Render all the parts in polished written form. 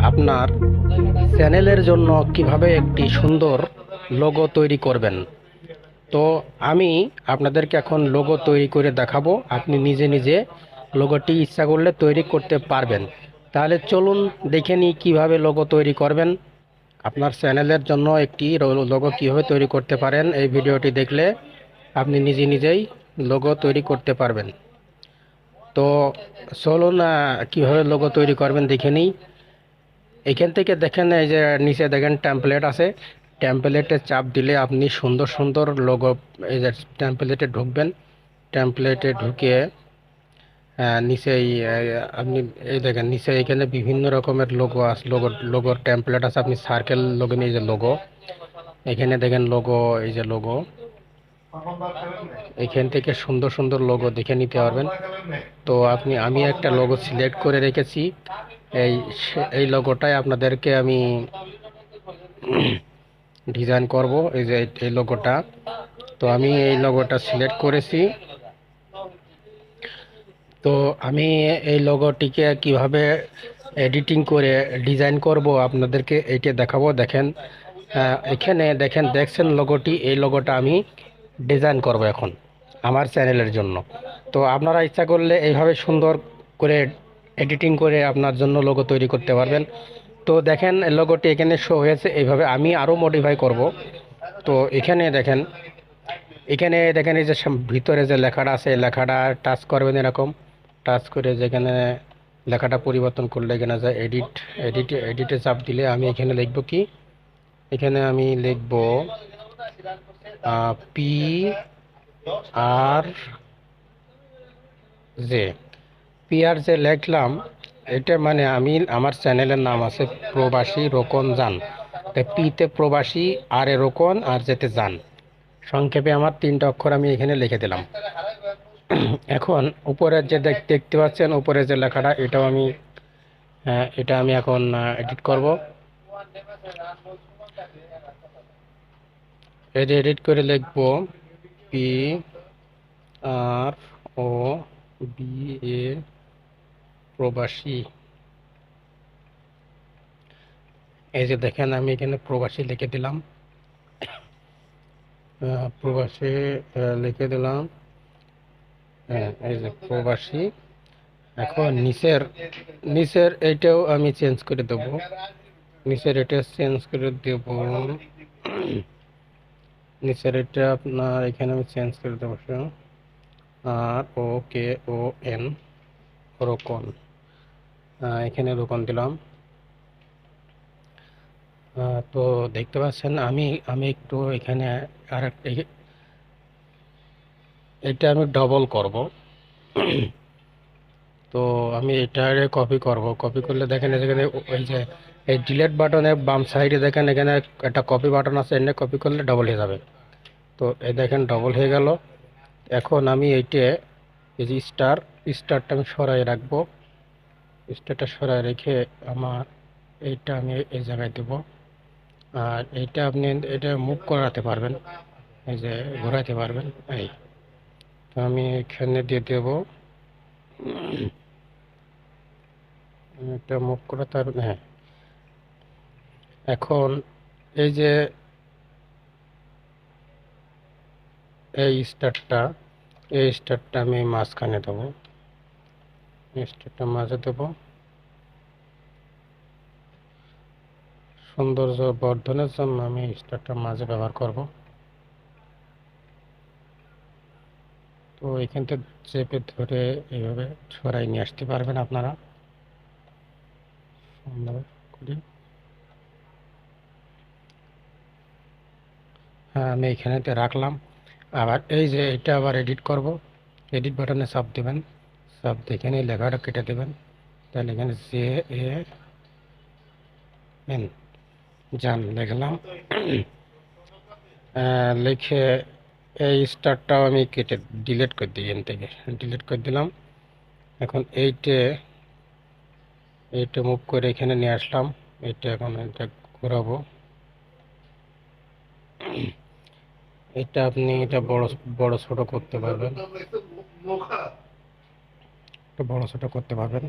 আপনার চ্যানেলের জন্য কিভাবে একটি সুন্দর লোগো তৈরি করবেন। তো আমি আপনাদেরকে এখন লোগো তৈরি করে দেখাবো। আপনি নিজে নিজে লোগোটি ইচ্ছা করলে তৈরি করতে পারবেন। তাহলে চলুন দেখে নিই কীভাবে লোগো তৈরি করবেন। আপনার চ্যানেলের জন্য একটি লোগো কীভাবে তৈরি করতে পারেন, এই ভিডিওটি দেখলে আপনি নিজে নিজেই লোগো তৈরি করতে পারবেন। তো চলুন কীভাবে লোগো তৈরি করবেন দেখে নিই। এখান থেকে দেখেন, এই যে নিচে দেখেন টেমপ্লেট আছে। টেমপ্লেটে চাপ দিলে আপনি সুন্দর সুন্দর লোগো, এই যে টেমপ্লেটে ঢুকবেন। টেমপ্লেটে ঢুকে নিচেই আপনি এই দেখেন নিচে এখানে বিভিন্ন রকমের লোগো আছে, লোগোর টেমপ্লেট আছে। আপনি সার্কেল লোগো নিয়ে, যে লোগো এখানে দেখেন লোগো, এই যে লোগো এখান থেকে সুন্দর সুন্দর লোগো দেখে নিতে পারবেন। তো আমি একটা লোগো সিলেক্ট করে রেখেছি। এই এই লোগোটাই আপনাদেরকে আমি ডিজাইন করব। এই যে এই লোগোটা, তো আমি এই লোগোটা সিলেক্ট করেছি। তো আমি এই লোগোটিকে কিভাবে এডিটিং করে ডিজাইন করব আপনাদেরকে এইটা দেখাবো। দেখেন এখানে দেখছেন লোগোটি, এই লোগোটা আমি ডিজাইন করব এখন আমার চ্যানেলের জন্য। তো আপনারা ইচ্ছা করলে এইভাবে সুন্দর করে এডিটিং করে আপনার জন্য লোগো তৈরি করতে পারবেন। তো দেখেন লোগোটি এখানে শো হয়েছে, এইভাবে আমি আরও মডিফাই করব। তো এখানে দেখেন এই যে ভিতরে যে লেখাটা আছে, এই লেখাটা টাচ করবেন, এরকম টাচ করে যেখানে লেখাটা পরিবর্তন করলে এখানে যায় এডিটে চাপ দিলে আমি এখানে লিখব কি, এখানে আমি লিখব P R J. P R J লিখলাম। এটা মানে আমার চ্যানেলের নাম আছে প্রবাসী রোকন যান। পিতে প্রবাসী, আর এ রোকন, আর যেতে যান। সংক্ষেপে আমার 3টা অক্ষর আমি এখানে লিখে দিলাম। এখন উপরে যে দেখতে পাচ্ছেন, উপরে যে লেখাটা, এটা আমি এখন এডিট করব। এই যে এডিট করে লিখব P R O B A প্রবাসী। এই যে দেখেন আমি এখানে প্রবাসী লিখে দিলাম। প্রবাসী লিখে দিলাম। হ্যাঁ, এই যে প্রবাসী। এখন নিচের এইটাও আমি চেঞ্জ করে দেব। নিচের এটা চেঞ্জ করে দেব। নিচের এটা আপনার এখানে আমি চেঞ্জ করে দেবো, আর ও কে ও এন, রোকন। এখানে রোকন দিলাম। তো দেখতে পাচ্ছেন আমি একটু এখানে আর এটা আমি ডবল করব। তো আমি এটারে কপি করব। কপি করলে দেখেন এখানে ওই যে এই ডিলেট বাটনের বাম সাইডে দেখেন এখানে একটা কপি বাটন আছে, এনে কপি করলে ডবল হয়ে যাবে। তো এই দেখেন ডবল হয়ে গেল। এখন আমি এইটা, এই যে স্টারটা আমি সরাই রাখবো। স্টারটা সরাই রেখে আমার এইটা আমি এই জায়গায় দেব। আর এইটা আপনি এটা মুভ করাতে পারবেন, এই যে ঘোরাতে পারবেন। এই তো আমি এখানে দিয়ে দেব। এটা মুভ করাতে পারবেন, হ্যাঁ। এখন এই যে এই স্টারটা আমি মাঝখানে দেবো। স্টারটা মাঝে দেবো। সৌন্দর্য বর্ধনের জন্য আমি স্টারটা মাঝে ব্যবহার করব। তো এখান থেকে চেপে ধরে এইভাবে সরাই নিয়ে আসতে পারবেন আপনারা সুন্দর করে। হ্যাঁ, আমি এখানেতে রাখলাম। আবার এই যে এটা আবার এডিট করব। এডিট বাটনে চাপ দেবেন। চাপ দিয়ে এখানে লেখাটা কেটে দেবেন। তাহলে এখানে জে এ এন, যান লিখলাম। লিখে এই স্টারটাও আমি কেটে ডিলিট করে দিই, এখান থেকে ডিলিট করে দিলাম। এখন এইটা মুভ করে এখানে নিয়ে আসলাম। এখন এটা ঘোরাবো। এটা বড় বড় ছোট করতে পারবেন, বড় ছোট করতে পারবেন।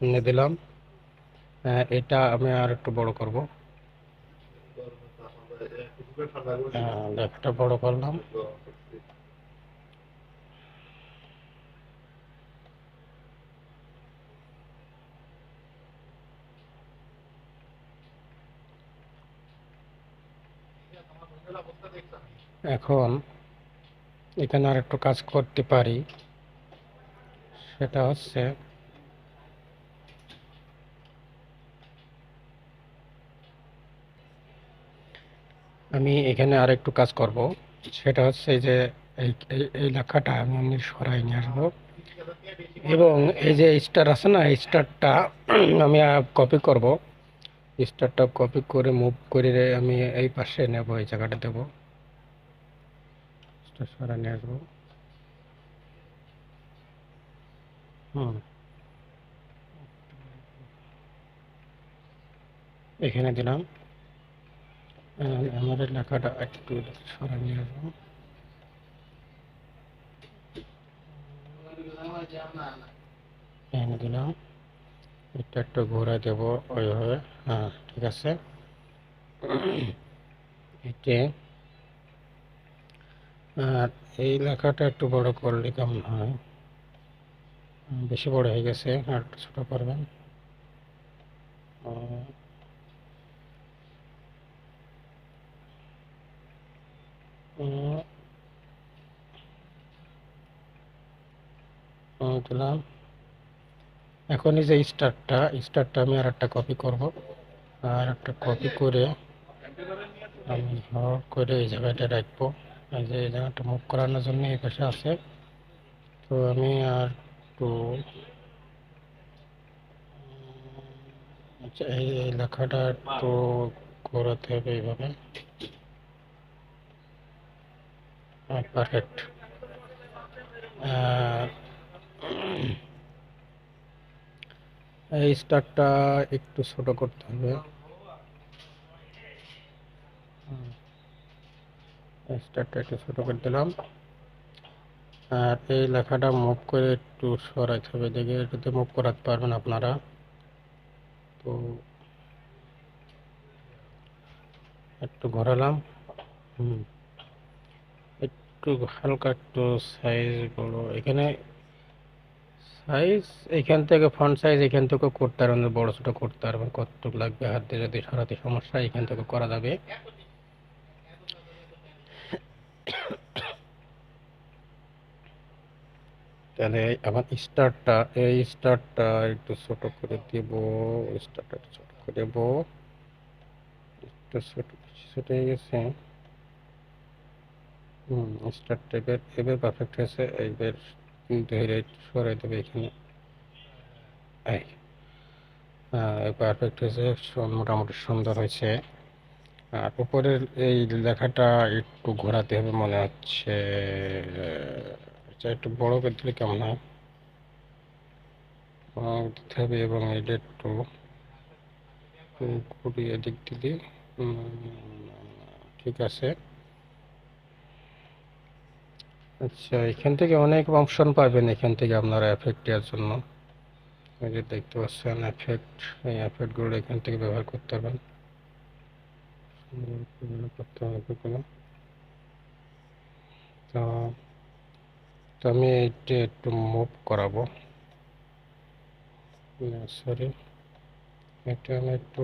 নিয়ে দিলাম। এটা আমি আর একটু বড় করব। লেখাটা বড় করলাম। এখন এখানে আর একটু কাজ করতে পারি, সেটা হচ্ছে আমি এখানে আর একটু কাজ করব। সেটা হচ্ছে যে এই লেখাটা আমি এমনি সরাই নিয়ে আসবো, এবং এই যে স্টার আছে না, এই স্টারটা আমি কপি করব। স্টারটা কপি করে মুভ করে আমি এই পাশে নেব, এই জায়গাটা দেবো, স্টার সরাই নিয়ে আসবো। হুম, এখানে দিলাম। আমার এই লেখাটা একটু সরাই নিয়ে আসবো। এখানে দিলাম, এটা একটু ঘুরে দেব ওইভাবে। হ্যাঁ, ঠিক আছে। এতে আর এই লেখাটা একটু বড় করলে কেমন হয়? বেশি বড় হয়ে গেছে, আর একটু ছোট করবেন। দিলাম। এখন এই যে স্টারটা আমি আর একটা কপি করব, আর একটা কপি করে আমি করে এই জায়গাটা রাখবো। এই যে এই জায়গাটা মুভ করানোর জন্য এই পাশে আছে। তো আমি আর একটু আচ্ছা, এই লেখাটা একটু ঘোরাতে হবে এইভাবে। পারফেক্ট। এই স্টারটা একটু ছোট করতে হবে। স্টারটা একটু ছোট করে দিলাম। আর এই লেখাটা মুভ করে একটু সরাইতে হবে, দেখে এটাতে মুভ করাতে পারবেন আপনারা। তো একটু ঘোরালাম। হুম, একটু হালকা একটু সাইজ বড় এখানে। সাইজ এখান থেকে ফন্ট সাইজ এখান থেকে করতে পারবেন, বড় ছোট করতে পারবেন, কতটুকু লাগবে হাত দিয়ে যদি সরাতে সমস্যা এখান থেকে করা যাবে। তাহলে আমার স্টারটা একটু ছোট করে দেব। স্টারটা একটু ছোট করে দেব। একটু ছোট ছোট হয়ে গেছে। স্টার টাইপের এবার পারফেক্ট হয়েছে। এইবার ধরে সরাই দেবে এখানে। এই পারফেক্ট হয়েছে, মোটামুটি সুন্দর হয়েছে। আর উপরের এই লেখাটা একটু ঘোরাতে হবে মনে হচ্ছে। এটা একটু বড় করে দিলে কেমন হয়? দিতে হবে, এবং এটা একটু ঘুরিয়ে দিক দিলে ঠিক আছে। আচ্ছা, এখান থেকে অনেক অপশন পাবেন, এখান থেকে আপনারা এফেক্ট দেওয়ার জন্য। এই যে দেখতে পাচ্ছেন এফেক্ট, এই এফেক্টগুলো এখান থেকে ব্যবহার করতে পারবেন। করতে হবে কোনো। তো তো আমি এইটা একটু মুভ করাবো। সরি, এটা আমি একটু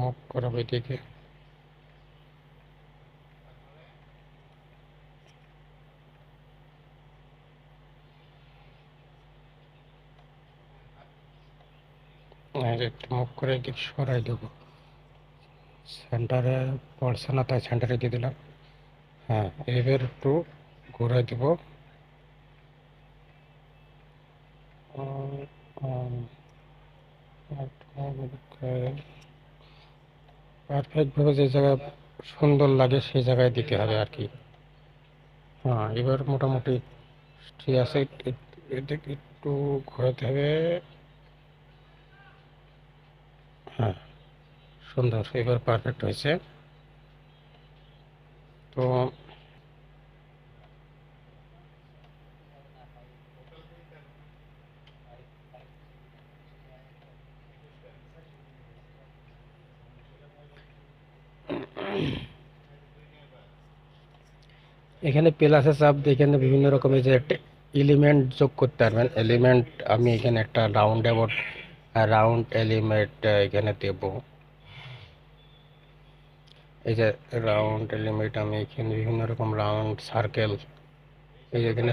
মুভ করাবো এদিকে। আর একটু মুভ করে এদিকে সরাই দেবো। সেন্টারে পড়ছে না, তাই সেন্টারে দিয়ে দিলাম। হ্যাঁ, এবার একটু ঘুরাই দেব। পারফেক্ট ভাবে যে জায়গায় সুন্দর লাগে সেই জায়গায় দিতে হবে আর কি। হ্যাঁ, এবার মোটামুটি ঠিক আছে। এদিকে একটু ঘোরাতে হবে। হ্যাঁ, সুন্দর, এবার পারফেক্ট হয়েছে। তো এখানে প্লাসে চাপ দিয়ে এখানে বিভিন্ন রকমের যে এলিমেন্ট যোগ করতে পারবেন। এলিমেন্ট আমি এখানে একটা রাউন্ড এলিমেন্ট এখানে দেব। এই যে রাউন্ড এলিমেন্ট আমি এখানে বিভিন্ন রকম রাউন্ড সার্কেল, এই যে এখানে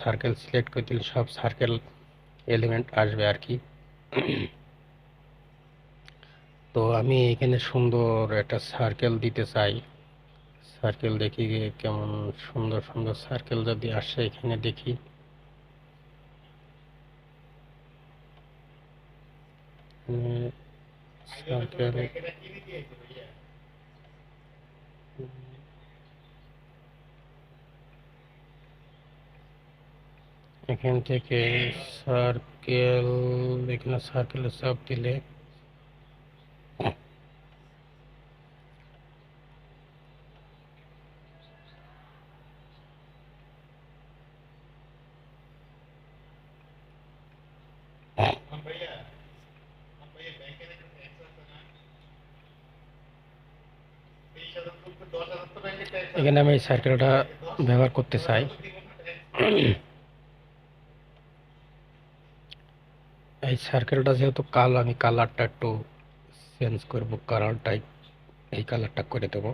সার্কেল সিলেক্ট করে দিলে সব সার্কেল এলিমেন্ট আসবে আর কি। তো আমি এখানে সুন্দর একটা সার্কেল দিতে চাই। সার্কেল দেখি কেমন সুন্দর সুন্দর সার্কেল যদি আসে এখানে দেখি। সার্কেল এখান থেকে সার্কেল, এখানে সার্কেলে চাপ দিলে এখানে আমি এই সার্কেলটা ব্যবহার করতে চাই। এই সার্কেলটা যেহেতু কালো, আমি কালারটা একটু চেঞ্জ করব, কালারটাই এই কালারটা করে দেব।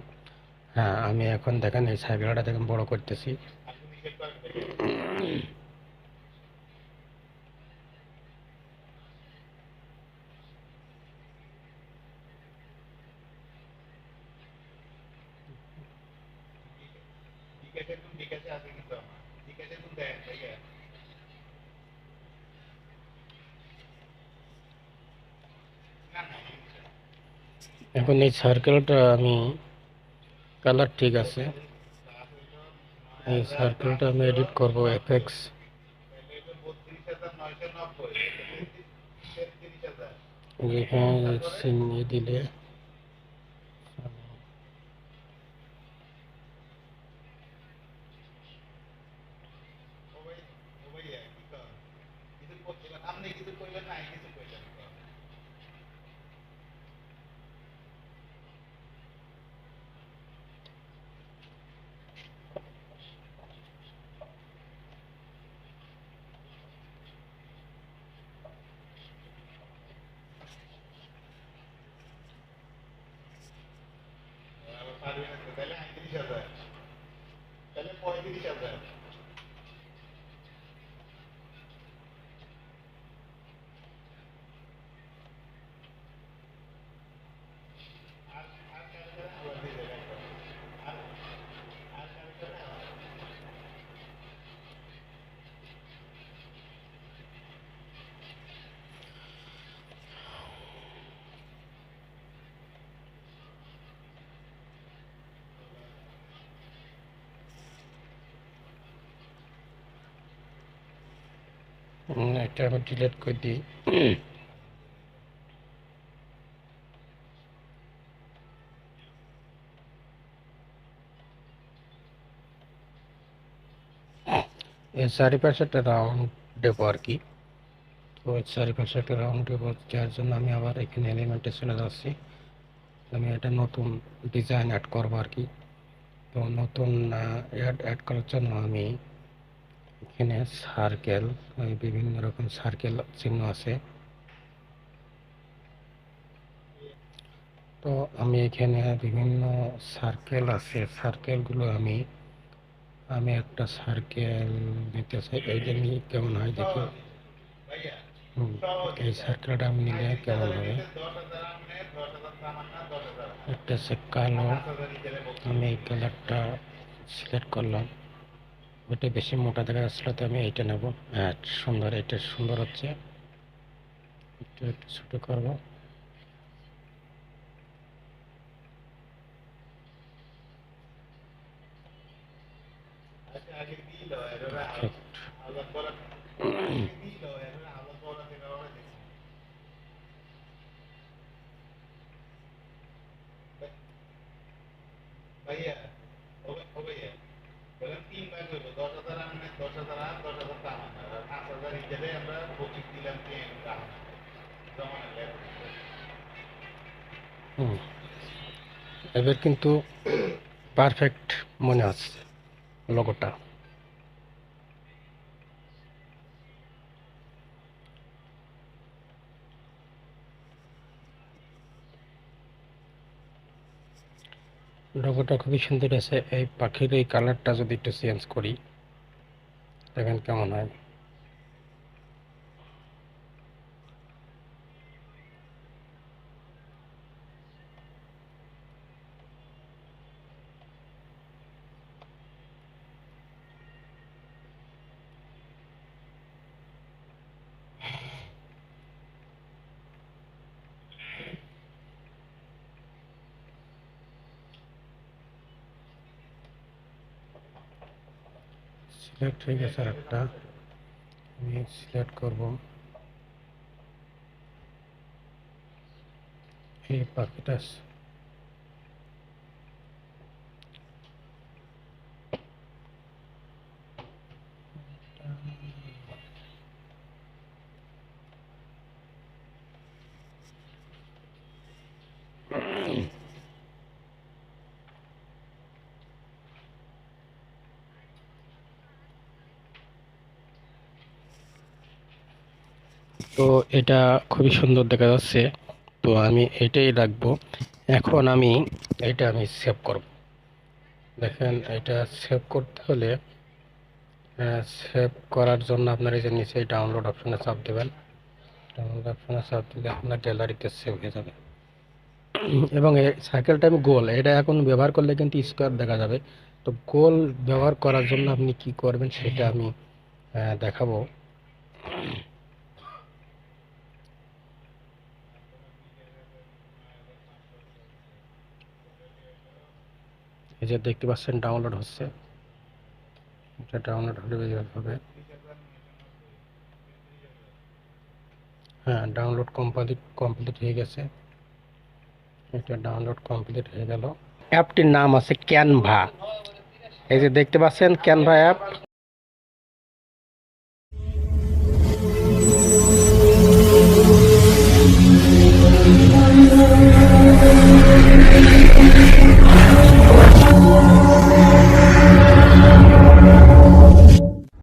হ্যাঁ, আমি এখন দেখেন এই সার্কেলটা দেখেন বড় করতেছি। এখন এই সার্কেলটা আমি কালার ঠিক আছে, এই সার্কেলটা আমি এডিট করব এফএক্স। যেখানে চিহ্ন দিলে এটা আমি ডিলিট করে দিই। এর চারিপাশে একটা রাউন্ড দেবো আর কি। তো এর চারিপাশে একটা রাউন্ড দেবো, যার জন্য আমি আবার এখানে এলিমেন্টে চলে যাচ্ছি। আমি এটা নতুন ডিজাইন অ্যাড করবো আর কি। তো নতুন অ্যাড করার জন্য আমি এখানে সার্কেল, বিভিন্ন রকম সার্কেল চিহ্ন আছে। তো আমি এখানে বিভিন্ন সার্কেল আছে, সার্কেলগুলো আমি একটা সার্কেল দিতে চাই। এই যে কেমন হয় দেখি। এই সার্কেলটা আমি নিলে কেমন হবে, একটা হচ্ছে কালো, আমি এই কালারটা সিলেক্ট করলাম। ওটা বেশি মোটা দেখা যাচ্ছিল, তো আমি এইটা নেব। হ্যাঁ, সুন্দর, এটা সুন্দর হচ্ছে। একটু একটু ছোট করবো। হুম, এবার কিন্তু পারফেক্ট মনে হচ্ছে লোগোটা। লোগোটা খুবই সুন্দর আছে। এই পাখির এই কালারটা যদি একটু চেঞ্জ করি, দেখেন কেমন হয়। সিলেক্ট হয়ে গেছে আর একটা, আমি সিলেক্ট করব এই পাখিটা। তো এটা খুবই সুন্দর দেখা যাচ্ছে, তো আমি এটাই রাখবো। এখন আমি সেভ করব। দেখেন এটা সেভ করতে হলে, সেভ করার জন্য আপনার এই যে নিচে ডাউনলোড অপশনে চাপ দেবেন। ডাউনলোড অপশনে চাপ দিলে আপনার গ্যালারিতে সেভ হয়ে যাবে। এবং এই সার্কেলটা আমি গোল, এটা এখন ব্যবহার করলে কিন্তু স্কোয়ার দেখা যাবে। তো গোল ব্যবহার করার জন্য আপনি কি করবেন সেটা আমি দেখাবো। এই যে দেখতে পাচ্ছেন ডাউনলোড হচ্ছে, এটা ডাউনলোড হলে হবে। হ্যাঁ, ডাউনলোড কমপ্লিট হয়ে গেছে। এটা ডাউনলোড কমপ্লিট হয়ে গেল। অ্যাপটির নাম আছে ক্যানভা। এই যে দেখতে পাচ্ছেন ক্যানভা অ্যাপ।